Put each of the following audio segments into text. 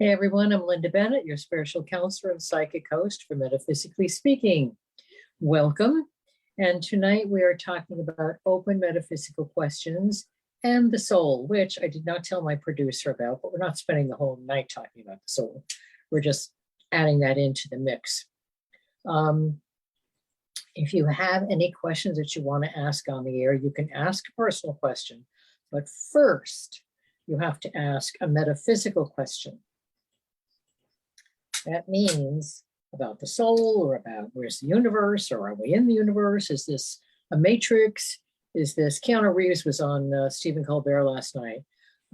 Hey everyone, I'm Linda Bennett, your spiritual counselor and psychic host for Metaphysically Speaking. Welcome. And tonight we are talking about open metaphysical questions and the soul, which I did not tell my producer about, but we're not spending the whole night talking about the soul. We're just adding that into the mix. If you have any questions that you want to ask on the air, you can ask a personal question, but first you have to ask a metaphysical question. That means about the soul, or about where's the universe, or are we in the universe? Is this a matrix? Is this Keanu Reeves was on Stephen Colbert last night,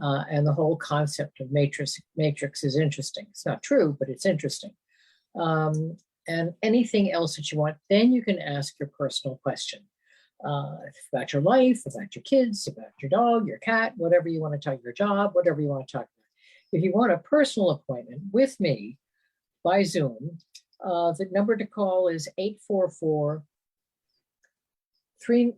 and the whole concept of matrix is interesting. It's not true, but it's interesting. And anything else that you want, then you can ask your personal question about your life, about your kids, about your dog, your cat, whatever you want to talk, your job, whatever you want to talk about. If you want a personal appointment with me, by Zoom, the number to call is 844-3.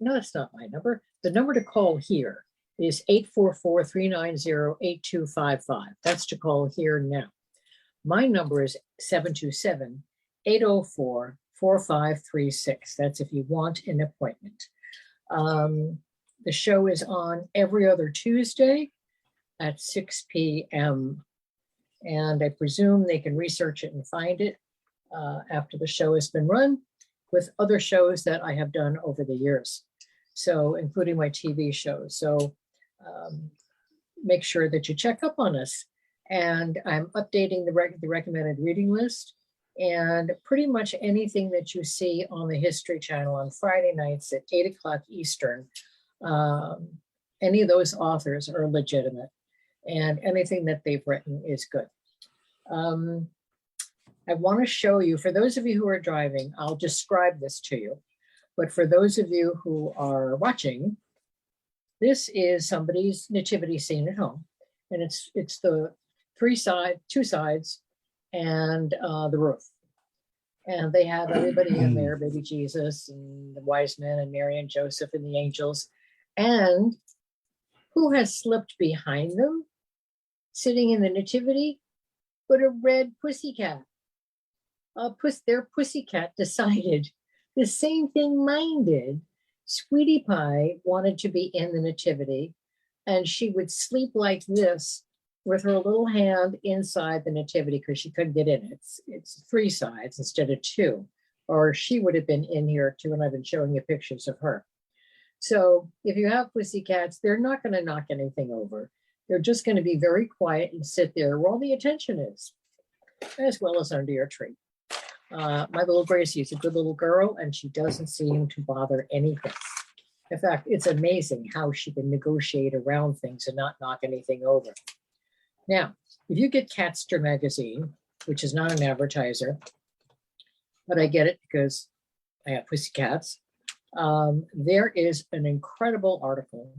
No, it's not my number. The number to call here is 844-390-8255. That's to call here now. My number is 727-804-4536. That's if you want an appointment. The show is on every other Tuesday at 6 p.m. And I presume they can research it and find it after the show has been run, with other shows that I have done over the years, so including my TV shows. So make sure that you check up on us. And I'm updating the recommended reading list, and pretty much anything that you see on the History Channel on Friday nights at 8 o'clock Eastern, any of those authors are legitimate. And anything that they've written is good. I want to show you, for those of you who are driving, I'll describe this to you. But for those of you who are watching, this is somebody's nativity scene at home. And it's the two sides, and the roof. And they have everybody in there, baby Jesus and the wise men and Mary and Joseph and the angels. And who has slipped behind them, sitting in the nativity, but a red pussycat. Their pussycat decided the same thing mine did. Sweetie Pie wanted to be in the nativity, and she would sleep like this with her little hand inside the nativity because she couldn't get in. It's three sides instead of two, or she would have been in here too, and I've been showing you pictures of her. So if you have pussycats, they're not going to knock anything over. They're just going to be very quiet and sit there where all the attention is, as well as under your tree. My little Gracie is a good little girl, and she doesn't seem to bother anything. In fact, it's amazing how she can negotiate around things and not knock anything over. Now, if you get Catster magazine, which is not an advertiser, but I get it because I have pussycats, there is an incredible article.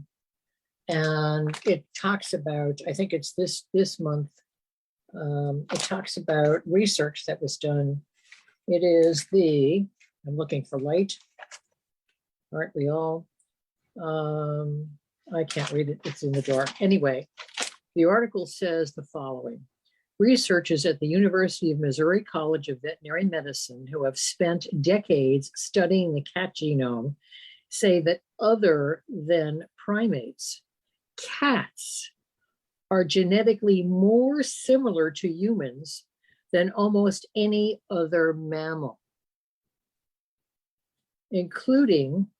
And it talks about, I think it's this month, it talks about research that was done. It is I'm looking for light. Aren't we all? I can't read it, it's in the dark. Anyway, the article says the following. Researchers at the University of Missouri College of Veterinary Medicine, who have spent decades studying the cat genome, say that other than primates, cats are genetically more similar to humans than almost any other mammal, including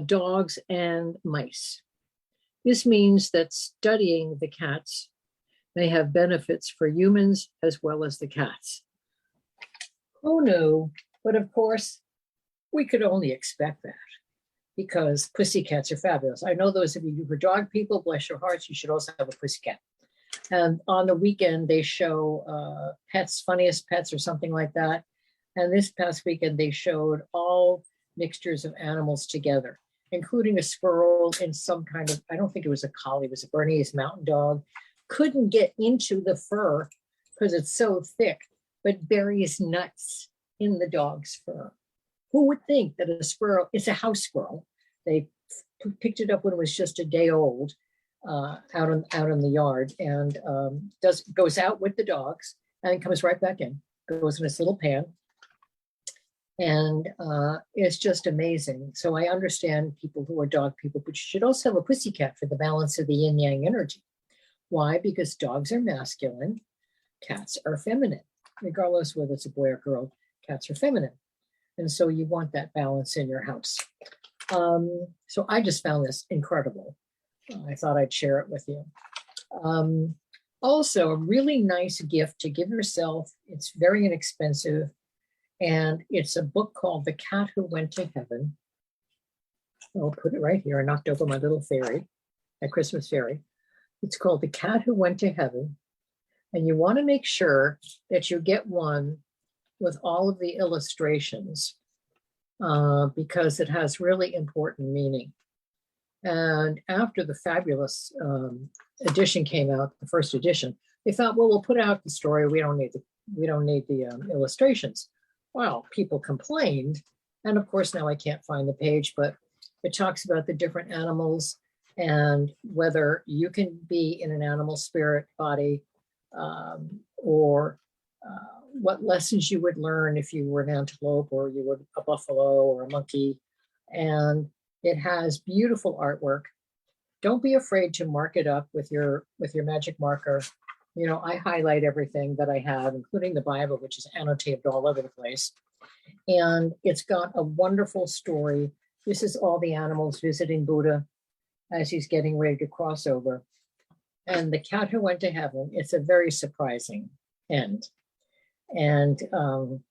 dogs and mice. This means that studying the cats may have benefits for humans as well as the cats. Who knew? But of course, we could only expect that, because pussycats are fabulous. I know those of you who are dog people, bless your hearts, you should also have a pussycat. And on the weekend, they show Pets, Funniest Pets or something like that. And this past weekend, they showed all mixtures of animals together, including a squirrel and some kind of, I don't think it was a collie, it was a Bernese mountain dog. Couldn't get into the fur because it's so thick, but buries nuts in the dog's fur. Who would think that a squirrel, it's a house squirrel. They picked it up when it was just a day old, out in the yard, and goes out with the dogs and comes right back in, goes in this little pan, and it's just amazing. So I understand people who are dog people, but you should also have a pussycat for the balance of the yin yang energy. Why? Because dogs are masculine, cats are feminine, regardless whether it's a boy or girl. Cats are feminine, and so you want that balance in your house. So I just found this incredible. I thought I'd share it with you. Also, a really nice gift to give yourself. It's very inexpensive, and it's a book called The Cat Who Went to Heaven. I'll put it right here. I knocked over my little fairy, my Christmas fairy. It's called The Cat Who Went to Heaven, and you want to make sure that you get one with all of the illustrations because it has really important meaning. And after the fabulous edition came out, the first edition, they thought, well, we'll put out the story. We don't need the illustrations. Well, people complained, and of course now I can't find the page, but it talks about the different animals and whether you can be in an animal spirit body, or what lessons you would learn if you were an antelope or you were a buffalo or a monkey. And it has beautiful artwork. Don't be afraid to mark it up with your magic marker. You know, I highlight everything that I have, including the Bible, which is annotated all over the place. And it's got a wonderful story. This is all the animals visiting Buddha as he's getting ready to cross over. And The Cat Who Went to Heaven, it's a very surprising end. And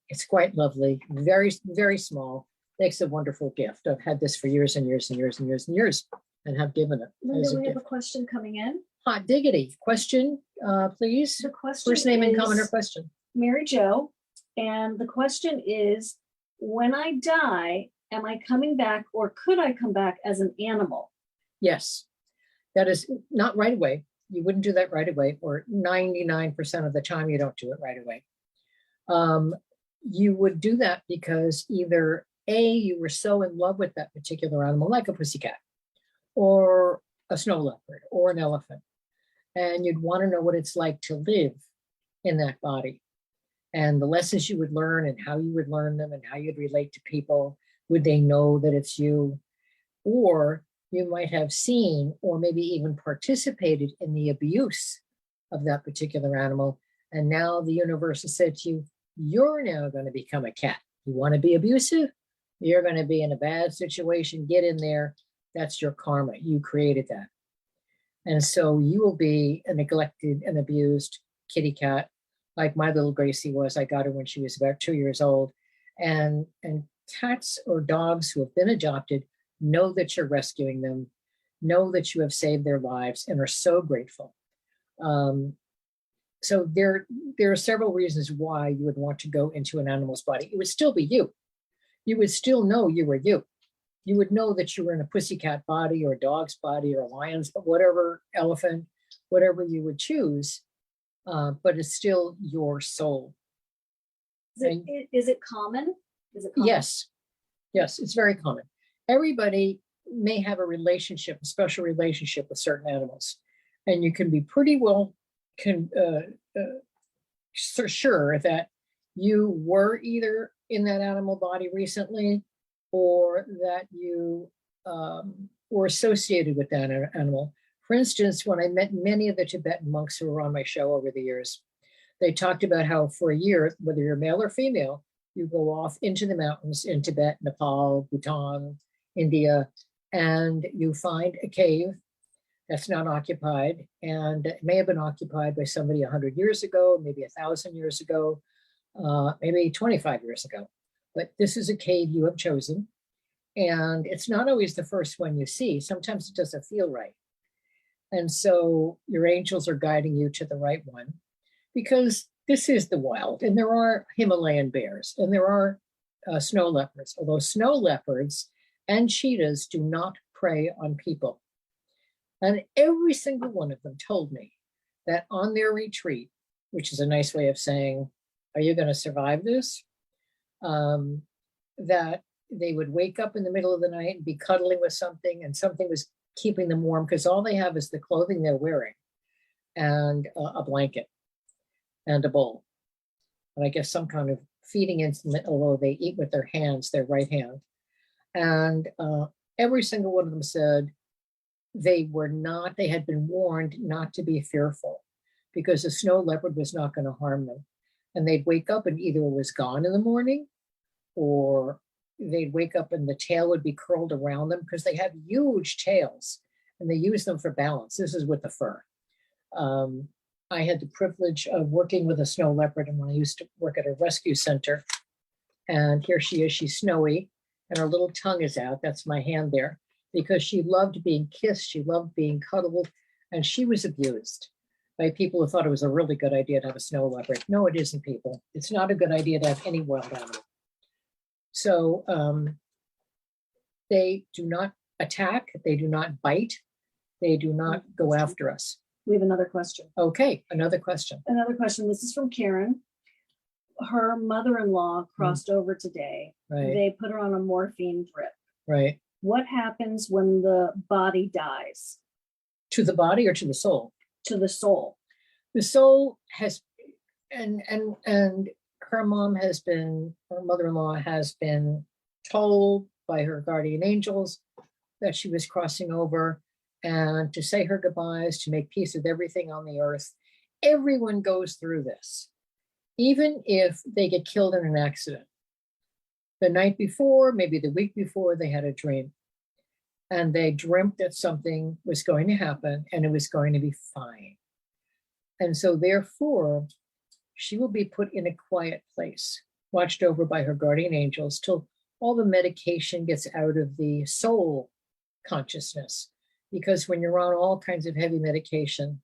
it's quite lovely, very, very small. Makes a wonderful gift. I've had this for years and years and years and years and years and have given it. Linda, we have a question coming in. Hot diggity. Question, please. The question First name and comment or question. Mary Jo. And the question is, when I die, am I coming back or could I come back as an animal? Yes. That is not right away. You wouldn't do that right away, or 99% of the time you don't do it right away. You would do that because either A, you were so in love with that particular animal, like a pussycat, or a snow leopard, or an elephant, and you'd want to know what it's like to live in that body, and the lessons you would learn, and how you would learn them, and how you'd relate to people. Would they know that it's you? Or you might have seen, or maybe even participated in the abuse of that particular animal, and now the universe has said to you, you're now going to become a cat. You want to be abusive? You're going to be in a bad situation. Get in there. That's your karma. You created that. And so you will be a neglected and abused kitty cat, like my little Gracie was. I got her when she was about 2 years old. And cats or dogs who have been adopted know that you're rescuing them, know that you have saved their lives, and are so grateful. So there are several reasons why you would want to go into an animal's body. It would still be you. You would still know you were you. You would know that you were in a pussycat body or a dog's body or a lion's, but whatever, elephant, whatever you would choose, but it's still your soul. Is it common? Yes. Yes, it's very common. Everybody may have a special relationship with certain animals, and you can be pretty well sure that you were either in that animal body recently, or that you were associated with that animal. For instance, when I met many of the Tibetan monks who were on my show over the years, they talked about how for a year, whether you're male or female, you go off into the mountains in Tibet, Nepal, Bhutan, India, and you find a cave that's not occupied, and it may have been occupied by somebody 100 years ago, maybe 1,000 years ago, maybe 25 years ago. But this is a cave you have chosen, and it's not always the first one you see. Sometimes it doesn't feel right. And so your angels are guiding you to the right one, because this is the wild, and there are Himalayan bears, and there are snow leopards, although snow leopards and cheetahs do not prey on people. And every single one of them told me that on their retreat, which is a nice way of saying, are you going to survive this? That they would wake up in the middle of the night and be cuddling with something, and something was keeping them warm because all they have is the clothing they're wearing and a blanket and a bowl. And I guess some kind of feeding instrument, although they eat with their hands, their right hand. And every single one of them said they had been warned not to be fearful because the snow leopard was not going to harm them. And they'd wake up and either it was gone in the morning or they'd wake up and the tail would be curled around them because they have huge tails and they use them for balance. This is with the fur. I had the privilege of working with a snow leopard and when I used to work at a rescue center. And here she is, she's snowy and her little tongue is out. That's my hand there because she loved being kissed. She loved being cuddled and she was abused by people who thought it was a really good idea to have a snow leopard. No, it isn't, people. It's not a good idea to have any wild animal. So they do not attack. They do not bite. They do not go after us. We have another question. Okay, another question. Another question. This is from Karen. Her mother-in-law crossed over today. Right. They put her on a morphine drip. Right. What happens when the body dies? To the body or to the soul? To the soul. The soul has, and her mother-in-law has been told by her guardian angels that she was crossing over and to say her goodbyes, to make peace with everything on the earth. Everyone goes through this, even if they get killed in an accident. The night before, maybe the week before, they had a dream and they dreamt that something was going to happen and it was going to be fine. And so therefore, she will be put in a quiet place, watched over by her guardian angels till all the medication gets out of the soul consciousness. Because when you're on all kinds of heavy medication,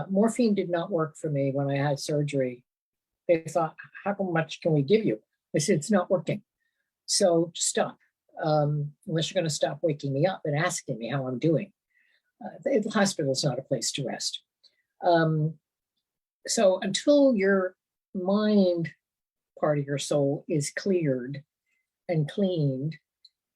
morphine did not work for me when I had surgery. They thought, how much can we give you? I said, it's not working. So stop, unless you're going to stop waking me up and asking me how I'm doing. The hospital is not a place to rest. So until your mind part of your soul is cleared and cleaned,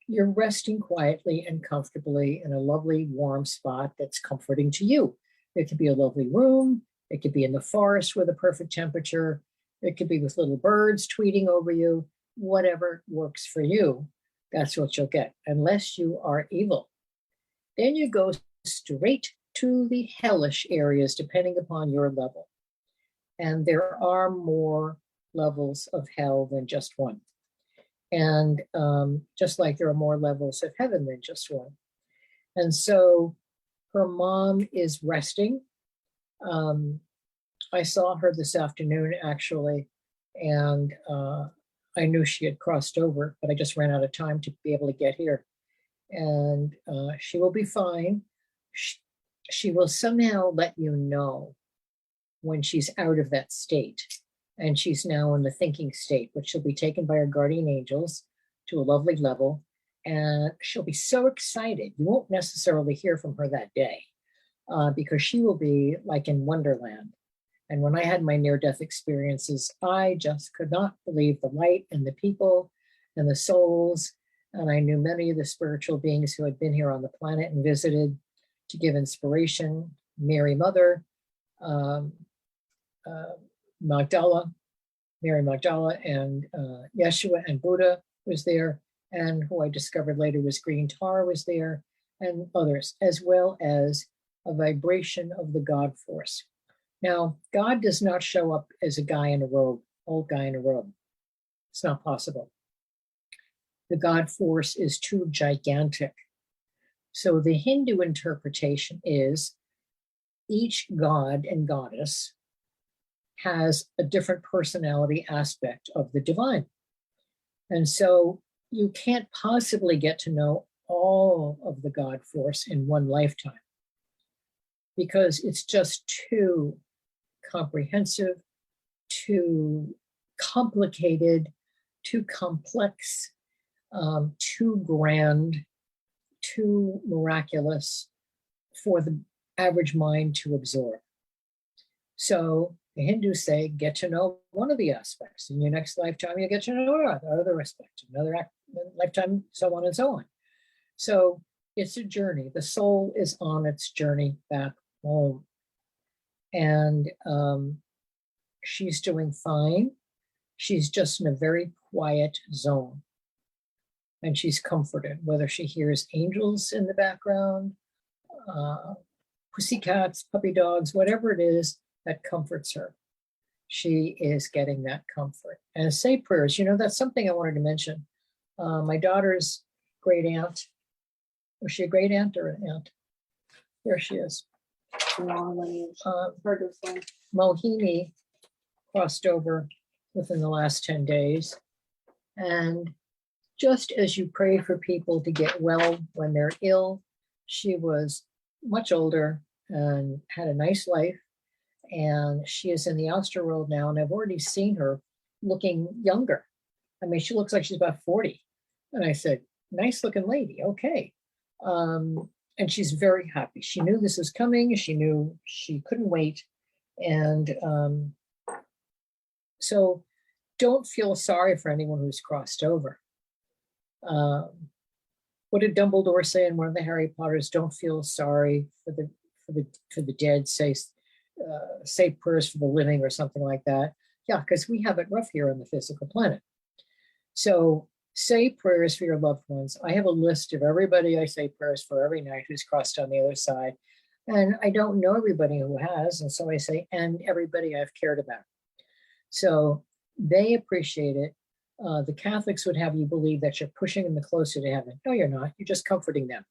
you're resting quietly and comfortably in a lovely warm spot that's comforting to you. It could be a lovely room. It could be in the forest with a perfect temperature. It could be with little birds tweeting over you. Whatever works for you, that's what you'll get, unless you are evil. Then you go straight to the hellish areas, depending upon your level. And there are more levels of hell than just one. And just like there are more levels of heaven than just one. And so her mom is resting. I saw her this afternoon, actually, and I knew she had crossed over, but I just ran out of time to be able to get here. And she will be fine. She will somehow let you know when she's out of that state. And she's now in the thinking state, which she'll be taken by her guardian angels to a lovely level. And she'll be so excited. You won't necessarily hear from her that day because she will be like in Wonderland. And when I had my near-death experiences, I just could not believe the light and the people and the souls. And I knew many of the spiritual beings who had been here on the planet and visited to give inspiration. Mary Mother, Mary Magdala, and Yeshua and Buddha was there, and who I discovered later was Green Tar was there, and others, as well as a vibration of the God force. Now, God does not show up as a guy in a robe, old guy in a robe. It's not possible. The God force is too gigantic. So the Hindu interpretation is each god and goddess has a different personality aspect of the divine. And so you can't possibly get to know all of the God force in one lifetime because it's just too comprehensive, too complicated, too complex, too grand, too miraculous for the average mind to absorb. So the Hindus say, get to know one of the aspects. In your next lifetime, you get to know another aspect, another lifetime, so on and so on. So It's a journey. The soul is on its journey back home. And she's doing fine. She's just in a very quiet zone. And she's comforted, whether she hears angels in the background, pussycats, puppy dogs, whatever it is that comforts her. She is getting that comfort. And say prayers. That's something I wanted to mention. My daughter's great aunt. Was she a great aunt or an aunt? There she is. Mohini crossed over within the last 10 days. And just as you pray for people to get well when they're ill, she was much older and had a nice life. And she is in the outer world now. And I've already seen her looking younger. I mean, she looks like she's about 40. And I said, nice looking lady. Okay. And she's very happy. She knew this was coming. She knew she couldn't wait. And so don't feel sorry for anyone who's crossed over. What did Dumbledore say in one of the Harry Potters? Don't feel sorry for the dead. Say prayers for the living or something like that. Yeah, because we have it rough here on the physical planet. So say prayers for your loved ones. I have a list of everybody I say prayers for every night who's crossed on the other side. And I don't know everybody who has. And so I say, and everybody I've cared about. So they appreciate it. The Catholics would have you believe that you're pushing them closer to heaven. No, you're not. You're just comforting them.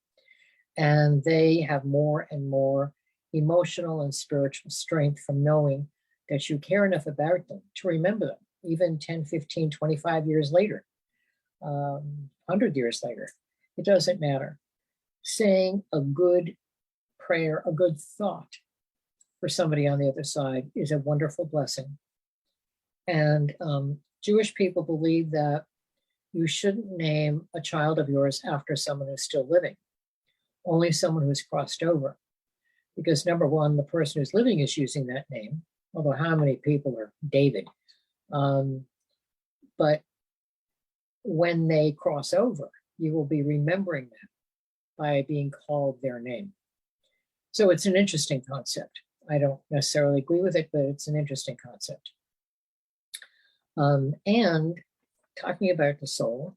And they have more and more emotional and spiritual strength from knowing that you care enough about them to remember them, even 10, 15, 25 years later, 100 years later. It doesn't matter. Saying a good prayer, a good thought for somebody on the other side is a wonderful blessing. And Jewish people believe that you shouldn't name a child of yours after someone who's still living, only someone who's crossed over. Because number one, the person who's living is using that name, although how many people are David? But when they cross over, you will be remembering them by being called their name. So it's an interesting concept. I don't necessarily agree with it, but it's an interesting concept. And talking about the soul,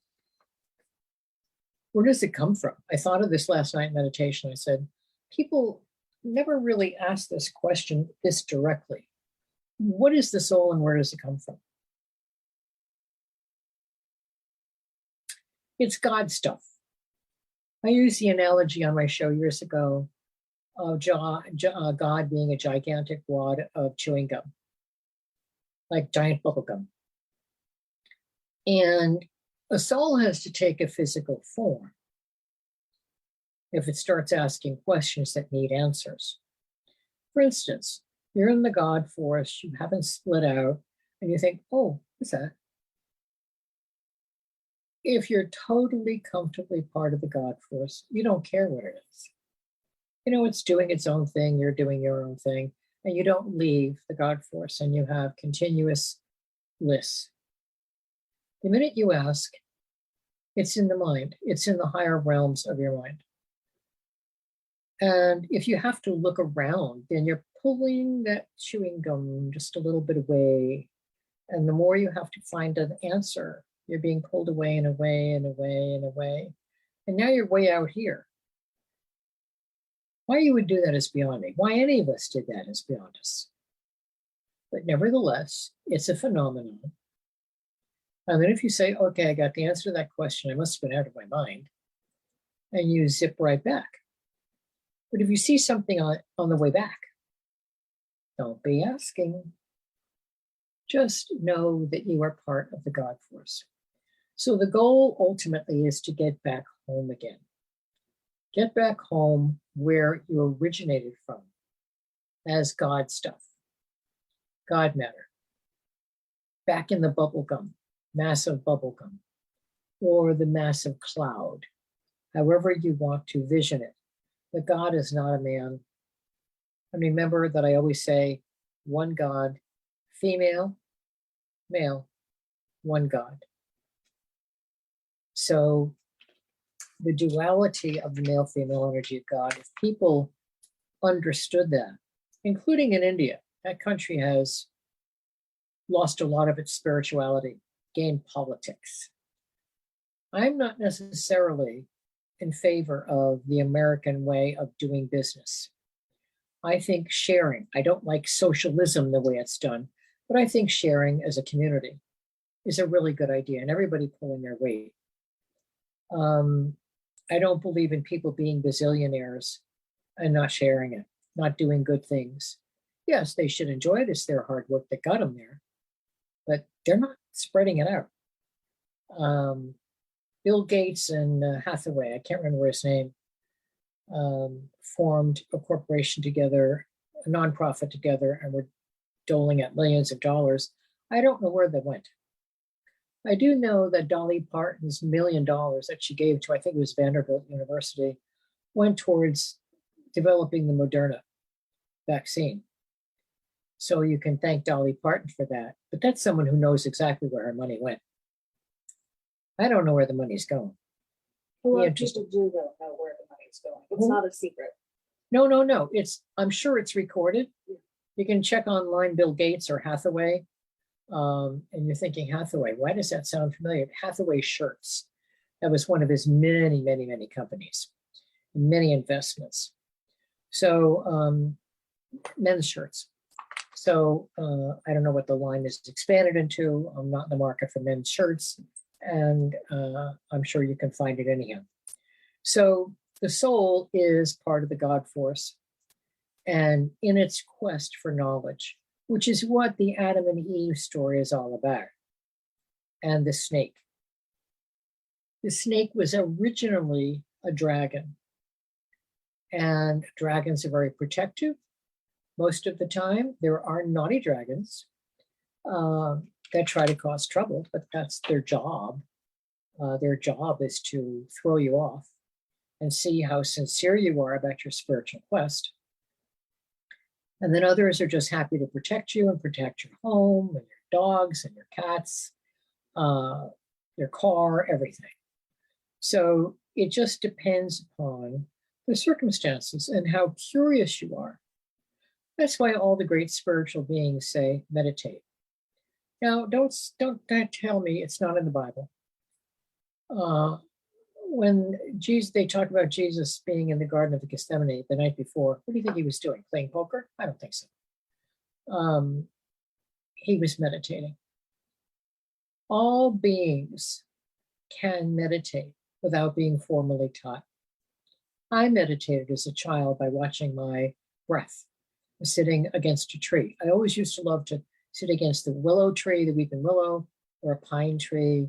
where does it come from? I thought of this last night in meditation. I said, people never really ask this question this directly. What is the soul and where does it come from? It's God stuff. I used the analogy on my show years ago of God being a gigantic wad of chewing gum, like giant bubble gum. And a soul has to take a physical form if it starts asking questions that need answers. For instance, you're in the God forest, you haven't split out, and you think, oh, what's that? If you're totally comfortably part of the God force, you don't care what it is. It's doing its own thing, you're doing your own thing, and you don't leave the God force, and you have continuous bliss. The minute you ask, it's in the mind, it's in the higher realms of your mind. And if you have to look around, then you're pulling that chewing gum just a little bit away. And the more you have to find an answer, you're being pulled away and away and away and away. And now you're way out here. Why you would do that is beyond me. Why any of us did that is beyond us. But nevertheless, it's a phenomenon. And then if you say, okay, I got the answer to that question, I must have been out of my mind, and you zip right back. But if you see something on the way back, don't be asking. Just know that you are part of the God force. So the goal ultimately is to get back home again. Get back home where you originated from as God stuff, God matter. Back in the bubble gum, massive bubble gum, or the massive cloud, however you want to vision it. But God is not a man. And remember that I always say, one God, female, male, one God. So the duality of the male-female energy of God, if people understood that, including in India, that country has lost a lot of its spirituality, gained politics. I'm not necessarily in favor of the American way of doing business. I think sharing, I don't like socialism the way it's done, but I think sharing as a community is a really good idea, and everybody pulling their weight. I don't believe in people being bazillionaires and not sharing it, not doing good things. Yes, they should enjoy it. It's their hard work that got them there, but they're not spreading it out. Bill Gates and Hathaway, I can't remember his name, formed a corporation together, a nonprofit together, and were doling out millions of dollars. I don't know where they went. I do know that Dolly Parton's $1 million that she gave to, I think it was Vanderbilt University, went towards developing the Moderna vaccine. So you can thank Dolly Parton for that. But that's someone who knows exactly where her money went. I don't know where the money's going. A lot of people do know where the money's going. It's not a secret. No. I'm sure it's recorded. You can check online Bill Gates or Hathaway. And you're thinking, Hathaway, why does that sound familiar? Hathaway Shirts. That was one of his many, many, many companies, many investments. So men's shirts. So I don't know what the line is expanded into. I'm not in the market for men's shirts, and I'm sure you can find it anyhow. So the soul is part of the God force, and in its quest for knowledge, which is what the Adam and Eve story is all about, and the snake. The snake was originally a dragon, and dragons are very protective. Most of the time, there are naughty dragons that try to cause trouble, but that's their job. Their job is to throw you off and see how sincere you are about your spiritual quest. And then others are just happy to protect you and protect your home and your dogs and your cats, your car, everything. So it just depends upon the circumstances and how curious you are. That's why all the great spiritual beings say meditate. Now, don't tell me it's not in the Bible. When they talk about Jesus being in the Garden of Gethsemane the night before, what do you think he was doing? Playing poker? I don't think so. He was meditating. All beings can meditate without being formally taught. I meditated as a child by watching my breath, sitting against a tree. I always used to love to sit against the willow tree, the weeping willow, or a pine tree.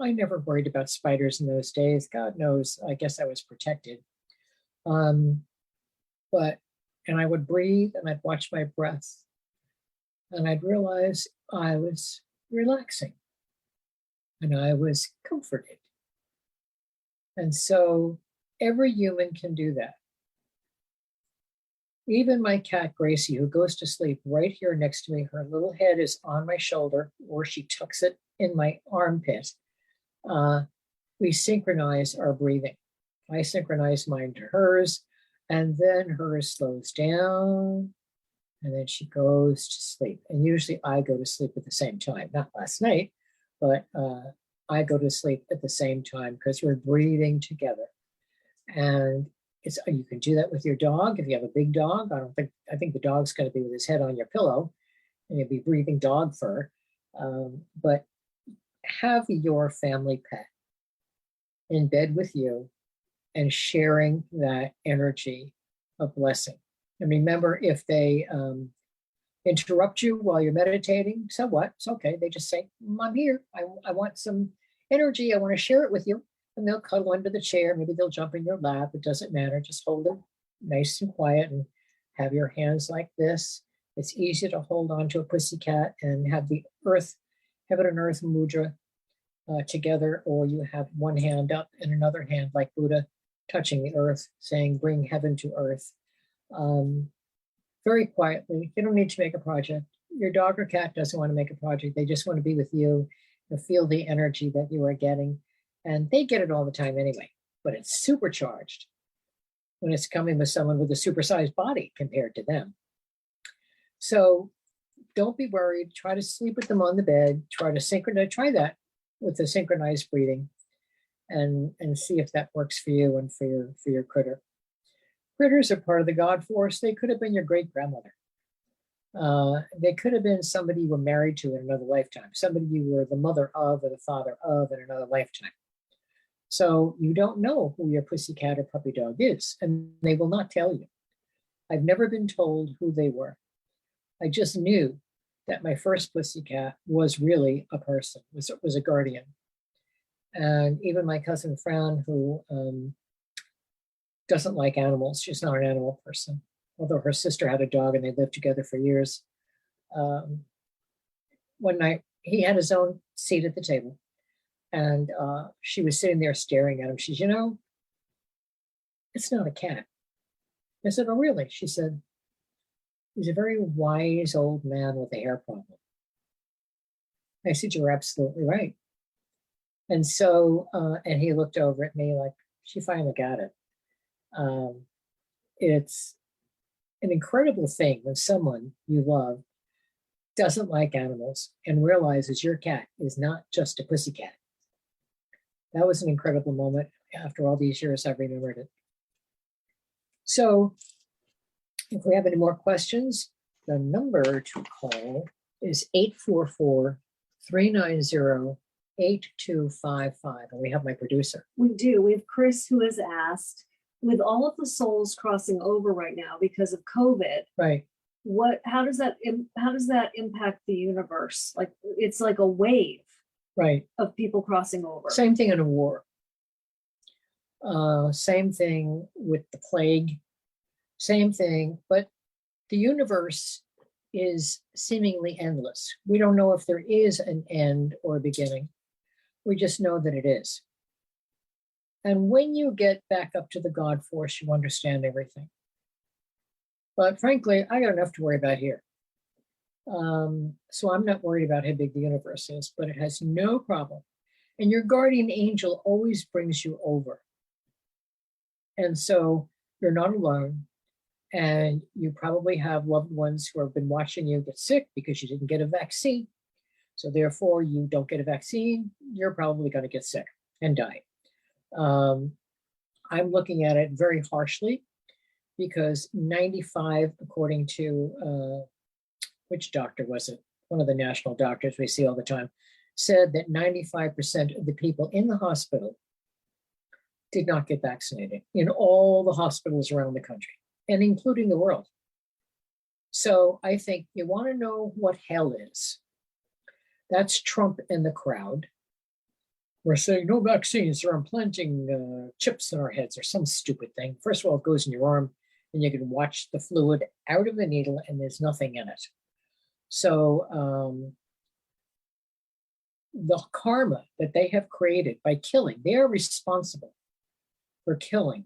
I never worried about spiders in those days. God knows, I guess I was protected. And I would breathe and I'd watch my breath. And I'd realize I was relaxing and I was comforted. And so every human can do that. Even my cat, Gracie, who goes to sleep right here next to me, her little head is on my shoulder, or she tucks it in my armpit. We synchronize our breathing. I synchronize mine to hers, and then hers slows down, and then she goes to sleep. And usually I go to sleep at the same time. Not last night, but I go to sleep at the same time because we're breathing together. And you can do that with your dog. If you have a big dog, I think the dog's going to be with his head on your pillow and you'll be breathing dog fur. But have your family pet in bed with you and sharing that energy of blessing. And remember, if they interrupt you while you're meditating, so what? It's okay. They just say, I'm here. I want some energy. I want to share it with you. And they'll cuddle under the chair. Maybe they'll jump in your lap. It doesn't matter. Just hold them nice and quiet and have your hands like this. It's easy to hold on to a pussycat and have the earth, heaven and earth mudra together, or you have one hand up and another hand like Buddha touching the earth, saying, bring heaven to earth. Very quietly. You don't need to make a project. Your dog or cat doesn't want to make a project. They just want to be with you and feel the energy that you are getting. And they get it all the time anyway. but it's supercharged when it's coming with someone with a supersized body compared to them. So don't be worried. Try to sleep with them on the bed. Try that with the synchronized breathing and see if that works for you and for your critter. Critters are part of the God force. They could have been your great grandmother. They could have been somebody you were married to in another lifetime, somebody you were the mother of or the father of in another lifetime. So you don't know who your pussycat or puppy dog is, and they will not tell you. I've never been told who they were. I just knew that my first pussycat was really a person, was a guardian. And even my cousin Fran, who doesn't like animals, she's not an animal person, although her sister had a dog and they lived together for years. One night, he had his own seat at the table, and she was sitting there staring at him. She said, it's not a cat. I said, oh, really? She said, he's a very wise old man with a hair problem. I said, you're absolutely right. And so, and he looked over at me like, she finally got it. It's an incredible thing when someone you love doesn't like animals and realizes your cat is not just a pussycat. That was an incredible moment. After all these years, I've remembered it. So if we have any more questions, the number to call is 844-390-8255. And we have my producer. We do. We have Chris, who has asked, with all of the souls crossing over right now because of COVID, right? How does that impact the universe? Like, it's like a wave, right, of people crossing over. Same thing in a war. Same thing with the plague. Same thing, but the universe is seemingly endless. We don't know if there is an end or a beginning. We just know that it is. And when you get back up to the God force, you understand everything. But frankly, I got enough to worry about here. So I'm not worried about how big the universe is, but it has no problem. And your guardian angel always brings you over. And so you're not alone. And you probably have loved ones who have been watching you get sick because you didn't get a vaccine. So therefore, you don't get a vaccine, you're probably going to get sick and die. I'm looking at it very harshly because 95, according to, which doctor was it? One of the national doctors we see all the time, said that 95% of the people in the hospital did not get vaccinated in all the hospitals around the country, and including the world. So I think you want to know what hell is. That's Trump and the crowd. We're saying no vaccines, they're implanting chips in our heads or some stupid thing. First of all, it goes in your arm and you can watch the fluid out of the needle and there's nothing in it. So the karma that they have created by killing, they are responsible for killing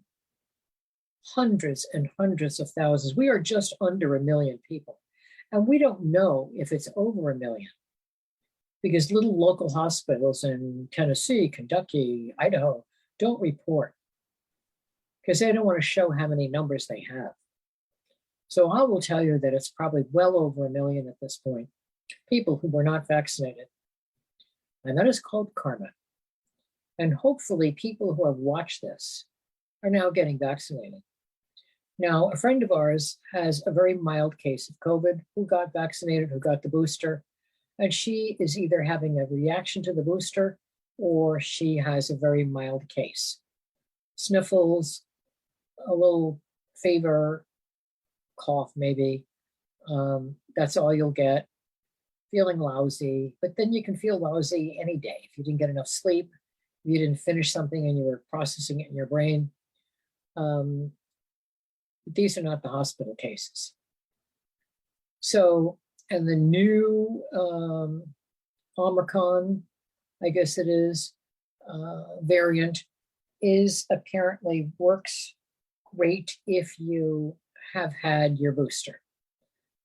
hundreds and hundreds of thousands. We are just under 1 million people. And we don't know if it's over 1 million because little local hospitals in Tennessee, Kentucky, Idaho don't report because they don't want to show how many numbers they have. So I will tell you that it's probably well over 1 million at this point, people who were not vaccinated. And that is called karma. And hopefully people who have watched this are now getting vaccinated. Now, a friend of ours has a very mild case of COVID who got vaccinated, who got the booster, and she is either having a reaction to the booster or she has a very mild case. Sniffles, a little fever, cough maybe. That's all you'll get. Feeling lousy, but then you can feel lousy any day if you didn't get enough sleep, if you didn't finish something and you were processing it in your brain. These are not the hospital cases. So, and the new Omicron, I guess it is, variant is apparently works great if you have had your booster.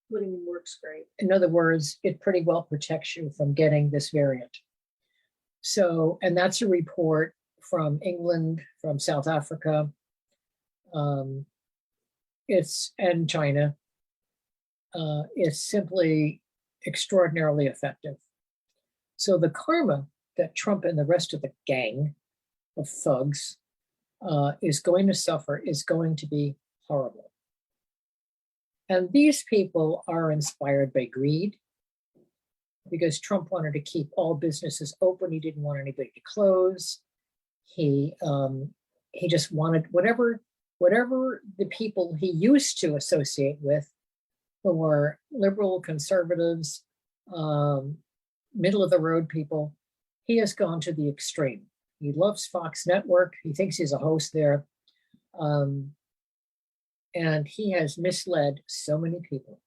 What do you mean works great? In other words, it pretty well protects you from getting this variant. So, and that's a report from England, from South Africa, and China. It's simply extraordinarily effective. So the karma that Trump and the rest of the gang of thugs is going to suffer is going to be horrible. And these people are inspired by greed, because Trump wanted to keep all businesses open. He didn't want anybody to close. He just wanted whatever the people he used to associate with, who were liberal, conservatives, middle of the road people. He has gone to the extreme. He loves Fox Network. He thinks he's a host there. And he has misled so many people.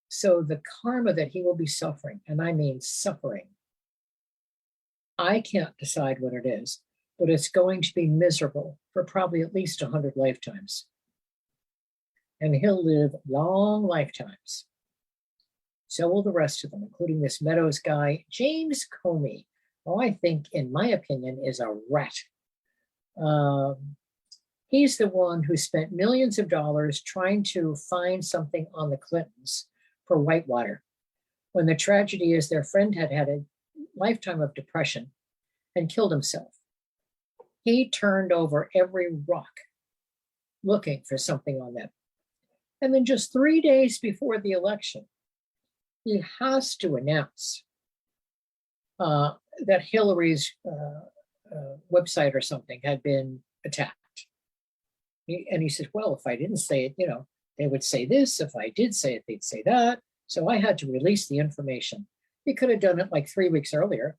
So the karma that he will be suffering, and I mean suffering, I can't decide what it is, but it's going to be miserable for probably at least 100 lifetimes. And he'll live long lifetimes. So will the rest of them, including this Meadows guy, James Comey, who I think, in my opinion, is a rat. He's the one who spent millions of dollars trying to find something on the Clintons for Whitewater, when the tragedy is their friend had had a lifetime of depression and killed himself. He turned over every rock looking for something on them. And then just 3 days before the election, he has to announce that Hillary's website or something had been attacked. And he said, well, if I didn't say it, they would say this. If I did say it, they'd say that. So I had to release the information. He could have done it like 3 weeks earlier.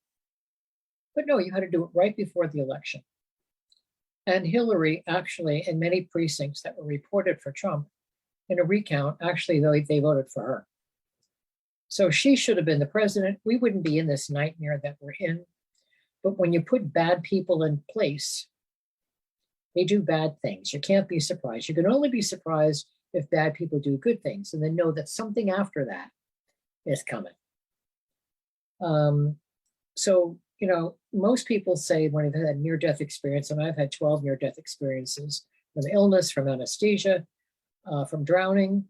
But no, you had to do it right before the election. And Hillary, actually, in many precincts that were reported for Trump, in a recount, actually, they voted for her. So she should have been the president. We wouldn't be in this nightmare that we're in. But when you put bad people in place, they do bad things. You can't be surprised. You can only be surprised if bad people do good things, and then know that something after that is coming. So, most people say when they've had near-death experience, and I've had 12 near-death experiences from illness, from anesthesia, from drowning,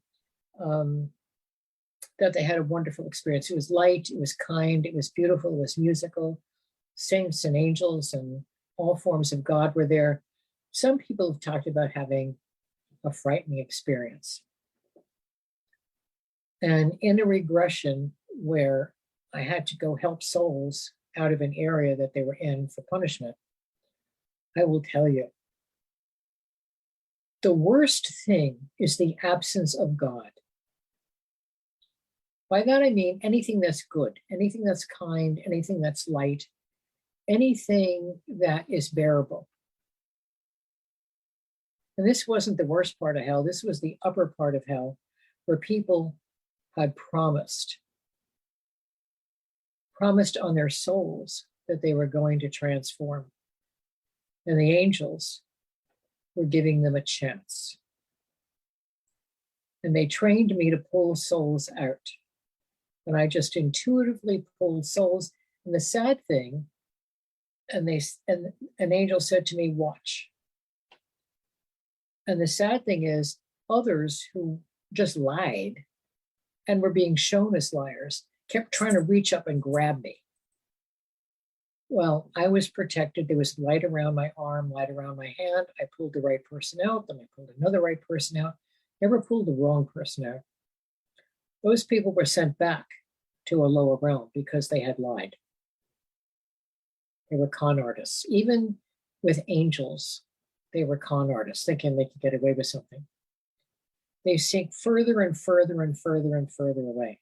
that they had a wonderful experience. It was light, it was kind, it was beautiful, it was musical. Saints and angels and all forms of God were there. Some people have talked about having a frightening experience. And in a regression where I had to go help souls out of an area that they were in for punishment, I will tell you, the worst thing is the absence of God. By that I mean anything that's good, anything that's kind, anything that's light, anything that is bearable. And this wasn't the worst part of hell. This was the upper part of hell, where people had promised on their souls that they were going to transform. And the angels were giving them a chance. And they trained me to pull souls out. And I just intuitively pulled souls. And the sad thing, and an angel said to me, watch. And the sad thing is, others who just lied and were being shown as liars kept trying to reach up and grab me. Well, I was protected. There was light around my arm, light around my hand. I pulled the right person out, then I pulled another right person out. Never pulled the wrong person out. Those people were sent back to a lower realm because they had lied. They were con artists. Even with angels, they were con artists, thinking they could get away with something. They sink further and further and further and further away.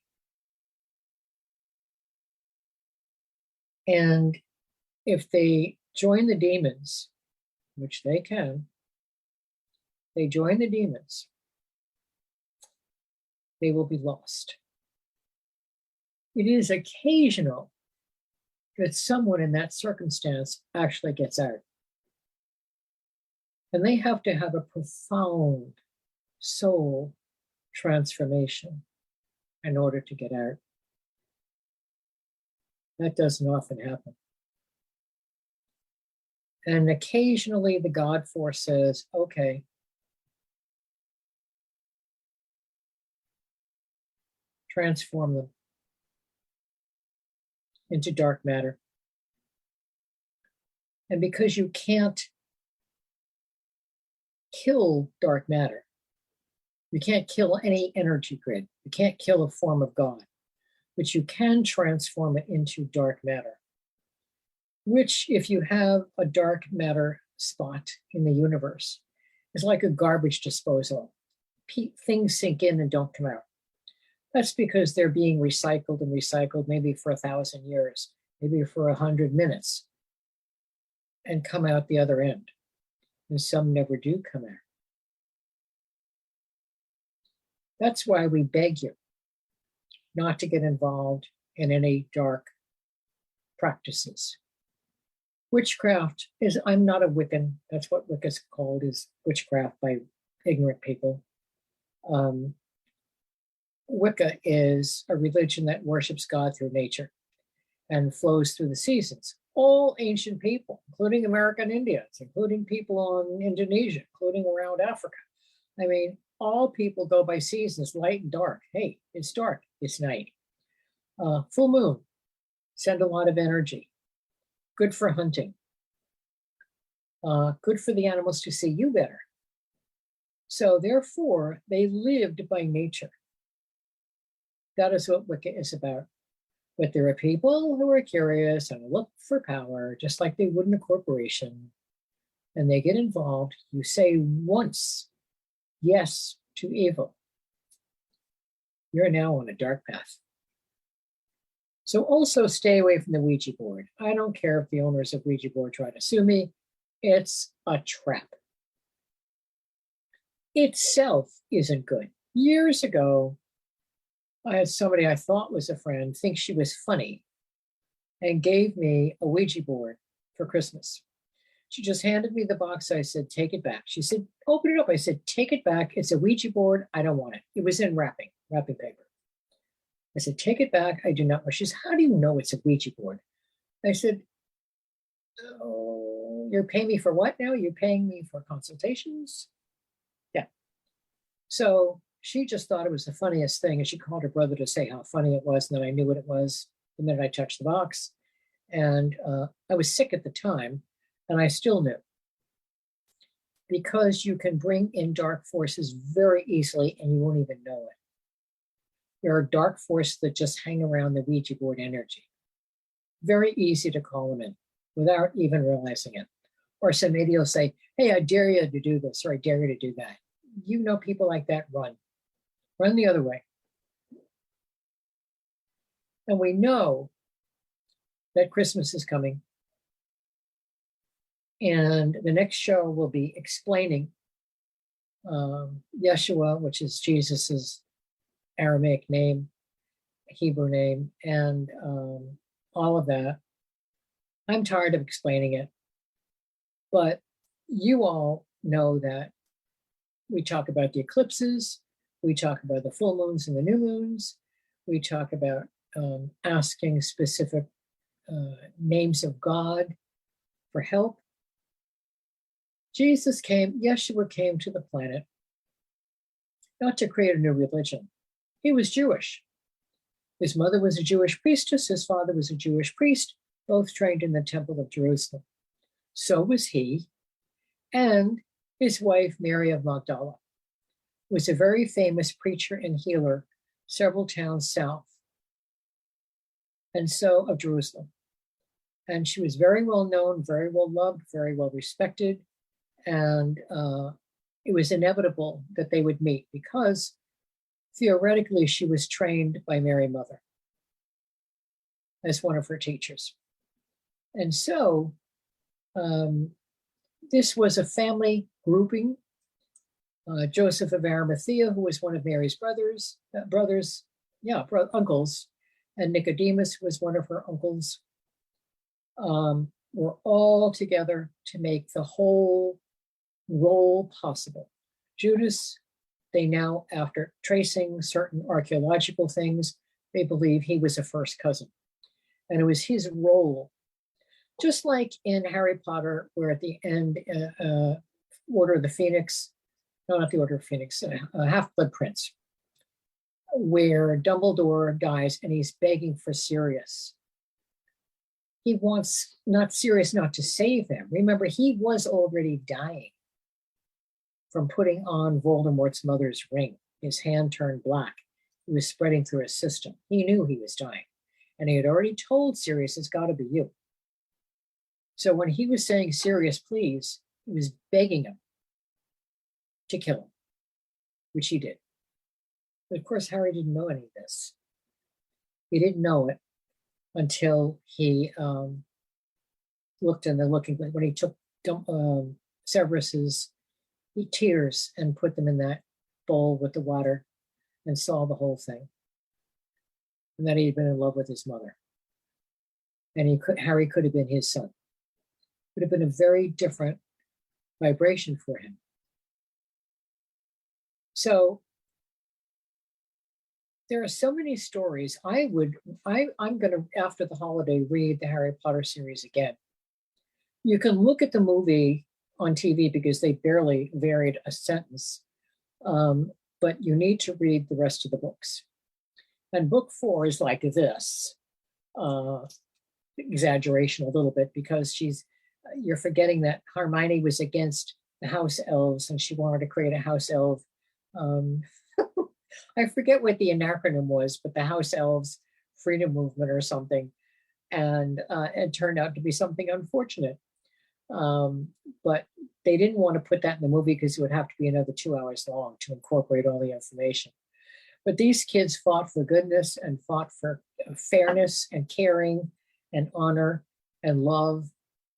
And if they join the demons, which they can, they join the demons, they will be lost. It is occasional that someone in that circumstance actually gets out. And they have to have a profound soul transformation in order to get out. That doesn't often happen. And occasionally the God force says, okay, transform them into dark matter. And because you can't kill dark matter, you can't kill any energy grid, you can't kill a form of God, but you can transform it into dark matter, which, if you have a dark matter spot in the universe, is like a garbage disposal. Things sink in and don't come out. That's because they're being recycled and recycled, maybe for 1,000 years, maybe for 100 minutes, and come out the other end. And some never do come out. That's why we beg you not to get involved in any dark practices. Witchcraft is, I'm not a Wiccan. That's what Wicca's called, is witchcraft by ignorant people. Wicca is a religion that worships God through nature and flows through the seasons. All ancient people, including American Indians, including people on Indonesia, including around Africa. I mean, all people go by seasons, light and dark. Hey, it's dark, it's night. Full moon, send a lot of energy. Good for hunting. Good for the animals to see you better. So therefore, they lived by nature. That is what Wicca is about. But there are people who are curious and look for power, just like they would in a corporation, and they get involved. You say once yes to evil, you're now on a dark path. So also stay away from the Ouija board. I don't care if the owners of Ouija board try to sue me. It's a trap. Itself isn't good. Years ago, I had somebody I thought was a friend think she was funny and gave me a Ouija board for Christmas. She just handed me the box. I said, take it back. She said, open it up. I said, take it back. It's a Ouija board. I don't want it. It was in wrapping paper. I said, take it back. I do not want it. She said, how do you know it's a Ouija board? I said, oh, you're paying me for what now? You're paying me for consultations? Yeah. So she just thought it was the funniest thing. And she called her brother to say how funny it was. And then I knew what it was the minute I touched the box. And I was sick at the time. And I still knew. Because you can bring in dark forces very easily and you won't even know it. There are dark forces that just hang around the Ouija board energy. Very easy to call them in without even realizing it. Or somebody will say, hey, I dare you to do this, or I dare you to do that. You know people like that, run. Run the other way. And we know that Christmas is coming. And the next show will be explaining Yeshua, which is Jesus's Aramaic name, Hebrew name, and all of that. I'm tired of explaining it, but you all know that we talk about the eclipses, we talk about the full moons and the new moons, we talk about asking specific names of God for help. Yeshua came to the planet not to create a new religion. He was Jewish. His mother was a Jewish priestess. His father was a Jewish priest, both trained in the Temple of Jerusalem. So was he. And his wife, Mary of Magdala, was a very famous preacher and healer several towns south, and so of Jerusalem. And she was very well known, very well loved, very well respected. And it was inevitable that they would meet because theoretically she was trained by Mary Mother as one of her teachers. And so this was a family grouping. Joseph of Arimathea, who was one of Mary's uncles, and Nicodemus was one of her uncles, were all together to make the whole role possible. Judas, they now, after tracing certain archaeological things, they believe he was a first cousin. And it was his role Just like in Harry Potter, where at the end, Order of the Phoenix, no, not the Order of Phoenix, Half-Blood Prince, where Dumbledore dies and he's begging for Sirius. He wants not Sirius not to save him. Remember, he was already dying from putting on Voldemort's mother's ring. His hand turned black. It was spreading through his system. He knew he was dying. And he had already told Sirius, it's got to be you. So when he was saying, Sirius, please, he was begging him to kill him, which he did. But of course, Harry didn't know any of this. He didn't know it until he looked in the looking glass, when he took Severus's tears and put them in that bowl with the water and saw the whole thing. And that he had been in love with his mother. And Harry could have been his son. It would have been a very different vibration for him. So there are so many stories. I'm going to, after the holiday, read the Harry Potter series again. You can look at the movie on TV because they barely varied a sentence, but you need to read the rest of the books. And book 4 is like this, exaggeration a little bit, because you're forgetting that Hermione was against the house elves and she wanted to create a house elf. I forget what the acronym was, but the House Elves Freedom Movement or something. And it turned out to be something unfortunate. But they didn't want to put that in the movie because it would have to be another 2 hours long to incorporate all the information. But these kids fought for goodness and fought for fairness and caring and honor and love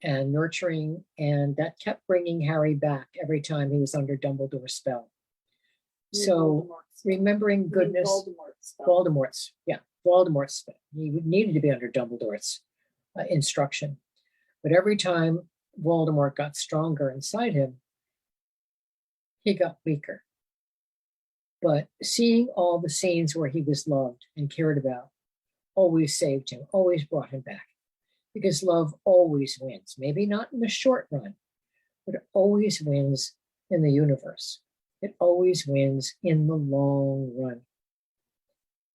and nurturing. And that kept bringing Harry back every time he was under Dumbledore's spell. So remembering goodness, Voldemort's spell. He needed to be under Dumbledore's instruction. But every time Voldemort got stronger inside him, he got weaker. But seeing all the scenes where he was loved and cared about always saved him, always brought him back. Because love always wins. Maybe not in the short run, but it always wins in the universe. It always wins in the long run.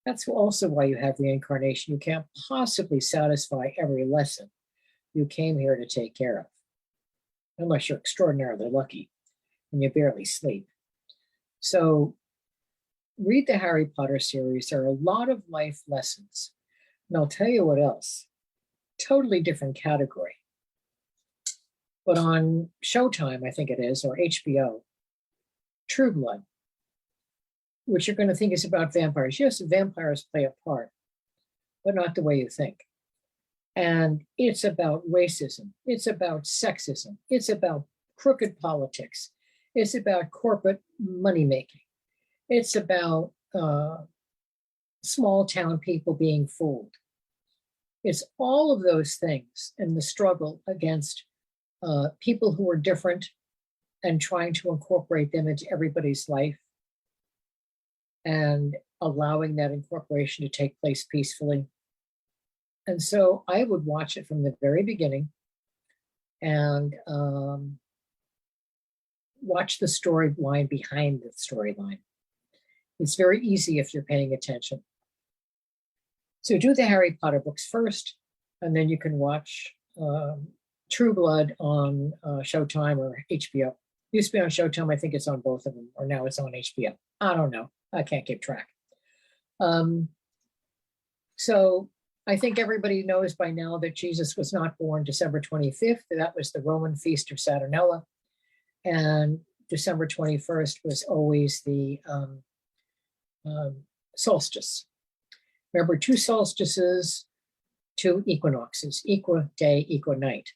That's also why you have reincarnation. You can't possibly satisfy every lesson you came here to take care of, unless you're extraordinarily lucky and you barely sleep. So read the Harry Potter series. There are a lot of life lessons. And I'll tell you what else. Totally different category. But on Showtime, I think it is, or HBO, True Blood, which you're going to think is about vampires. Yes, vampires play a part, but not the way you think. And it's about racism. It's about sexism. It's about crooked politics. It's about corporate money making. It's about small town people being fooled. It's all of those things in the struggle against people who are different and trying to incorporate them into everybody's life and allowing that incorporation to take place peacefully. And so I would watch it from the very beginning and watch the storyline behind the storyline. It's very easy if you're paying attention. So do the Harry Potter books first, and then you can watch True Blood on Showtime or HBO. Used to be on Showtime. I think it's on both of them, or now it's on HBO. I don't know. I can't keep track. So I think everybody knows by now that Jesus was not born December 25th. That was the Roman feast of Saturnalia. And December 21st was always the solstice. Remember, 2 solstices, 2 equinoxes, equa day, equa night,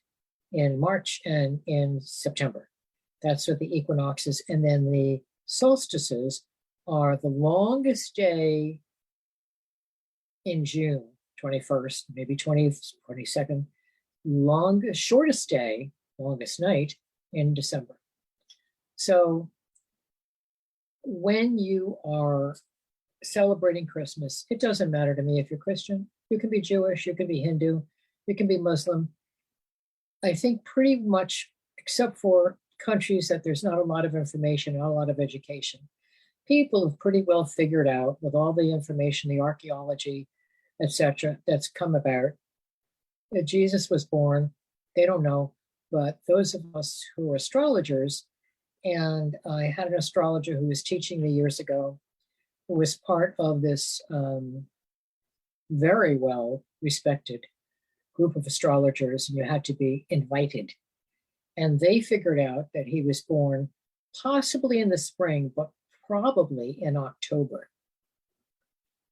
in March and in September. That's what the equinoxes. And then the solstices are the longest day in June, 21st, maybe 20th, 22nd, shortest day, longest night in December. So when you are celebrating Christmas, it doesn't matter to me if you're Christian. You can be Jewish, you can be Hindu, you can be Muslim. I think pretty much, except for countries that there's not a lot of information, not a lot of education, people have pretty well figured out with all the information, the archaeology, etc., that's come about, that Jesus was born. They don't know, but those of us who are astrologers, and I had an astrologer who was teaching me years ago, who was part of this very well respected group of astrologers, and you had to be invited. And they figured out that he was born possibly in the spring, but probably in October,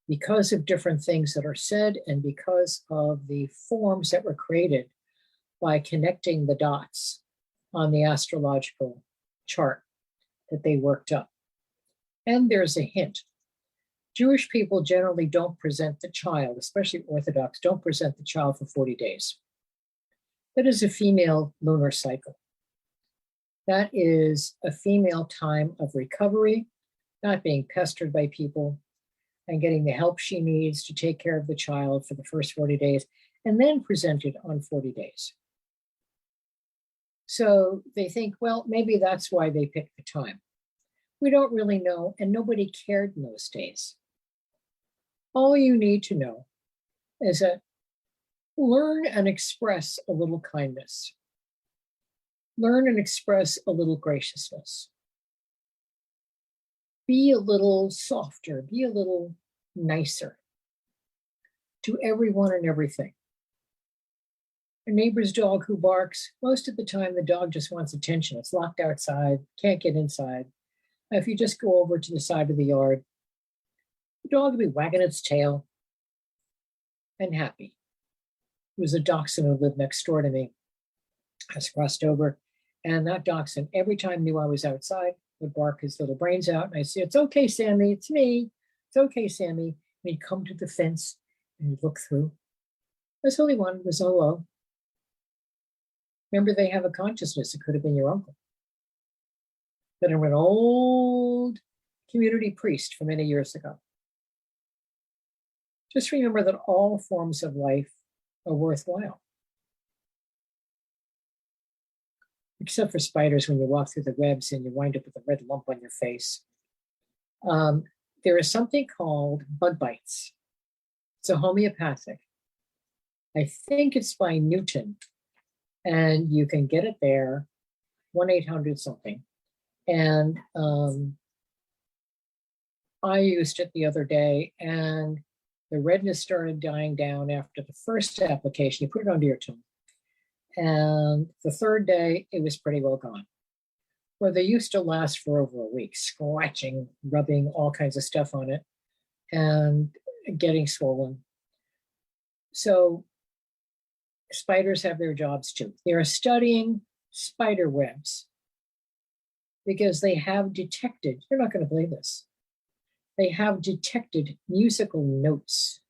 because of different things that are said and because of the forms that were created by connecting the dots on the astrological chart that they worked up. And there's a hint. Jewish people generally don't present the child, especially Orthodox, don't present the child for 40 days. That is a female lunar cycle. That is a female time of recovery, not being pestered by people, and getting the help she needs to take care of the child for the first 40 days, and then presented on 40 days. So they think, well, maybe that's why they picked the time. We don't really know, and nobody cared in those days. All you need to know is that learn and express a little kindness. Learn and express a little graciousness. Be a little softer, be a little nicer to everyone and everything. A neighbor's dog who barks, most of the time the dog just wants attention. It's locked outside, can't get inside. If you just go over to the side of the yard, the dog will be wagging its tail and happy. There was a dachshund who lived next door to me. I was crossed over, and that dachshund every time knew I was outside, would bark his little brains out. And I'd say, "It's okay, Sammy, it's me. It's okay, Sammy." And he'd come to the fence and he'd look through. That's all he wanted was hello. Remember, they have a consciousness. It could have been your uncle. But I'm an old community priest from many years ago. Just remember that all forms of life are worthwhile. Except for spiders, when you walk through the webs and you wind up with a red lump on your face. There is something called bug bites. It's a homeopathic. I think it's by Newton. And you can get it there, 1-800 something. And I used it the other day, and the redness started dying down after the first application. You put it under your tongue. And the third day, it was pretty well gone. Well, they used to last for over a week, scratching, rubbing all kinds of stuff on it, and getting swollen. So spiders have their jobs too. They are studying spider webs because they have detected, you're not going to believe this, they have detected musical notes.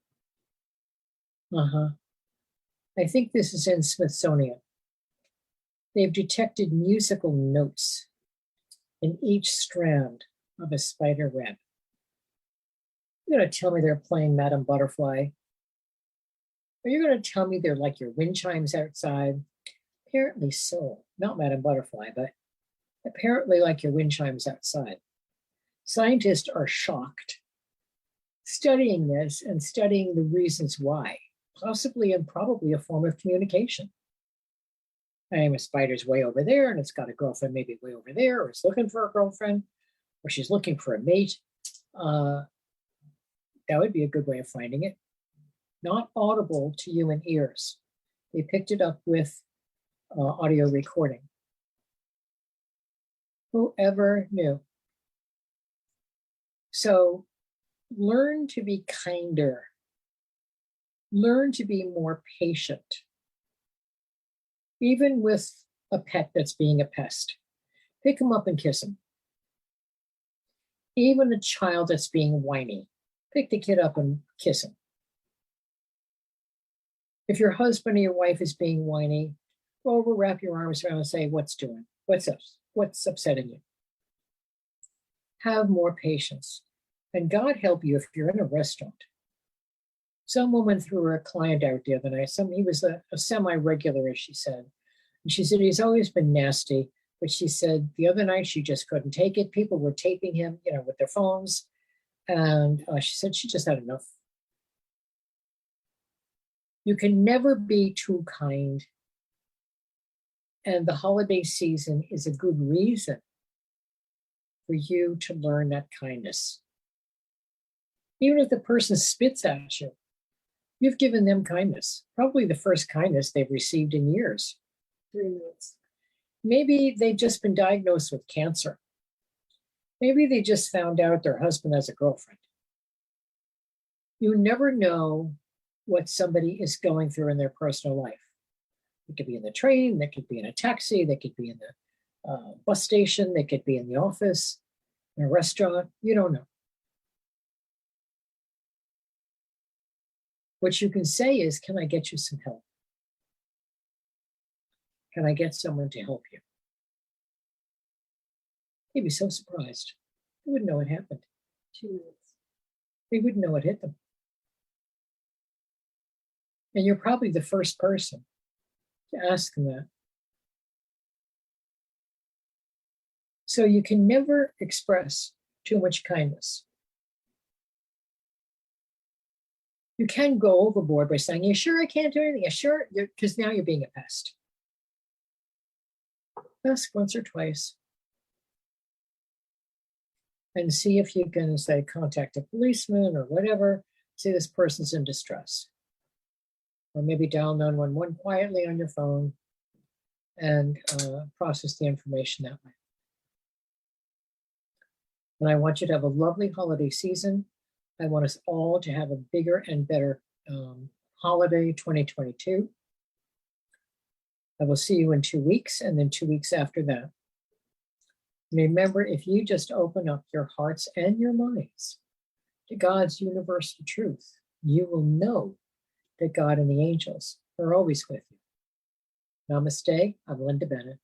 I think this is in Smithsonian. They've detected musical notes in each strand of a spider web. You're going to tell me they're playing Madame Butterfly? Are you going to tell me they're like your wind chimes outside? Apparently so. Not Madame Butterfly, but apparently like your wind chimes outside. Scientists are shocked studying this and studying the reasons why, possibly and probably a form of communication. A spider's way over there, and it's got a girlfriend maybe way over there, or it's looking for a girlfriend, or she's looking for a mate. That would be a good way of finding it. Not audible to human ears. They picked it up with audio recording. Whoever knew? So learn to be kinder. Learn to be more patient. Even with a pet that's being a pest. Pick him up and kiss him. Even a child that's being whiny. Pick the kid up and kiss him. If your husband or your wife is being whiny, go over, wrap your arms around and say, what's doing? What's up? What's upsetting you? Have more patience. And God help you if you're in a restaurant. Some woman threw her client out the other night. He was a semi-regular, as she said. And she said, he's always been nasty. But she said the other night she just couldn't take it. People were taping him, with their phones. And she said she just had enough. You can never be too kind. And the holiday season is a good reason for you to learn that kindness. Even if the person spits at you, you've given them kindness, probably the first kindness they've received in years. 3 minutes. Maybe they've just been diagnosed with cancer. Maybe they just found out their husband has a girlfriend. You never know what somebody is going through in their personal life. It could be in the train, they could be in a taxi, they could be in the bus station, they could be in the office, in a restaurant. You don't know. What you can say is, can I get you some help? Can I get someone to help you? They'd be so surprised. They wouldn't know what happened. 2 minutes. They wouldn't know what hit them. And you're probably the first person to ask them that. So you can never express too much kindness. You can go overboard by saying, you sure I can't do anything? You sure? Because now you're being a pest. Ask once or twice. And see if you can, say, contact a policeman or whatever, say this person's in distress. Or maybe dial 911 quietly on your phone and process the information that way. And I want you to have a lovely holiday season. I want us all to have a bigger and better holiday 2022. I will see you in 2 weeks and then 2 weeks after that. Remember, if you just open up your hearts and your minds to God's universal truth, you will know that God and the angels are always with you. Namaste. I'm Linda Bennett.